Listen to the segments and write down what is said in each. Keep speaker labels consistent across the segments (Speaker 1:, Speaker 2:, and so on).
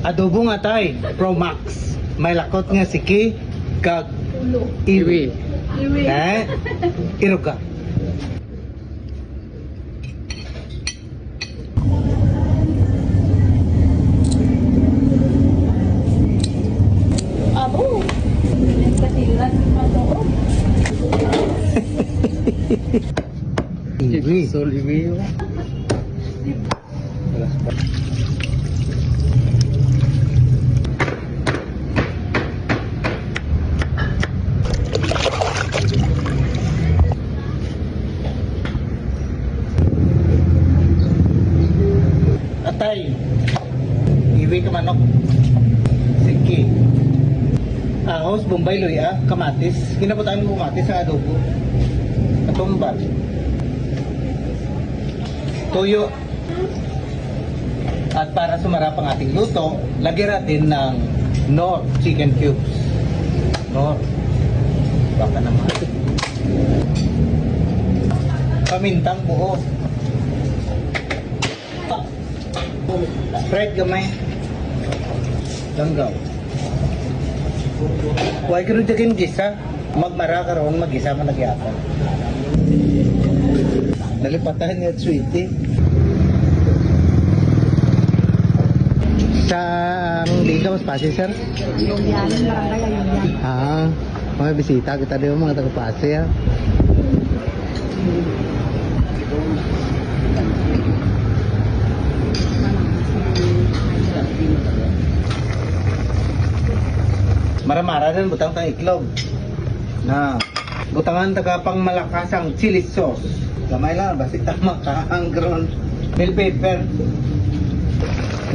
Speaker 1: Adobo nga tay, Pro Max. May lakot nga si Ki, kag Iwi. Iruga.
Speaker 2: Abo. Kasiran pa to.
Speaker 1: Iwi.
Speaker 3: Sol Iwi.
Speaker 1: Atay. Iwi ka manok. Sige. Ahos, Bombay Luya, kamatis. Kinabutan mo kamatis sa adobo. Katumbal. Tuyo. At para sumarap ang ating luto, lagyan natin ng Knorr chicken cubes. Knorr. Baka naman. Pamintang buo. Sprite gamay. Langgaw. Huwag ka rin dyan gisa. Magmara ka ron, mag-isa mo nagyapan. Nalipatan niya at sweetie. Sa Liga, mas pasi, sir?
Speaker 2: Yung yan, barangay yung yan.
Speaker 1: Mga bisita kita din mga taga-pasi, ha? Maramara din butang tang iklog. Na butangan taga pang malakasang chili sauce. Gamay lang basi tama ka ang ground bell pepper.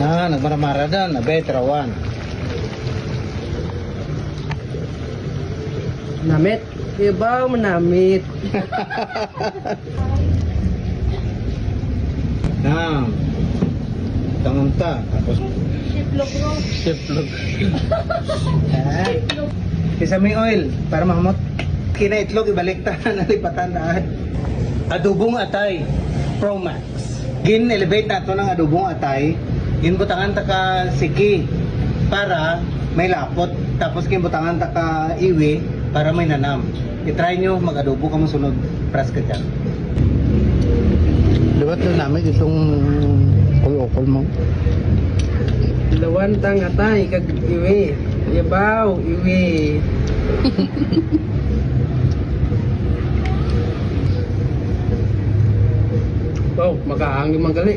Speaker 1: Na nagmaramara din na betrawan.
Speaker 3: Namit. Ibaw manamit.
Speaker 1: Na tangan ta tapos
Speaker 2: Shiplok bro.
Speaker 1: siplog. Sesame oil para mahamot. Kina itlog ibalik ta nalipatan na. Adobong atay Pro Max. Gin elevate nato ng adobong atay. Gin butangan ta ka siki para may lapot. Tapos gin butangan ta ka iwi para may nanam. I-try nyo mag-adobo ka mo sunod pras ka dyan. Luwat na namin itong okol mo.
Speaker 3: Lawan tang atay kag Iwi. Ibaw Iwi. Wow, makaangin manggali.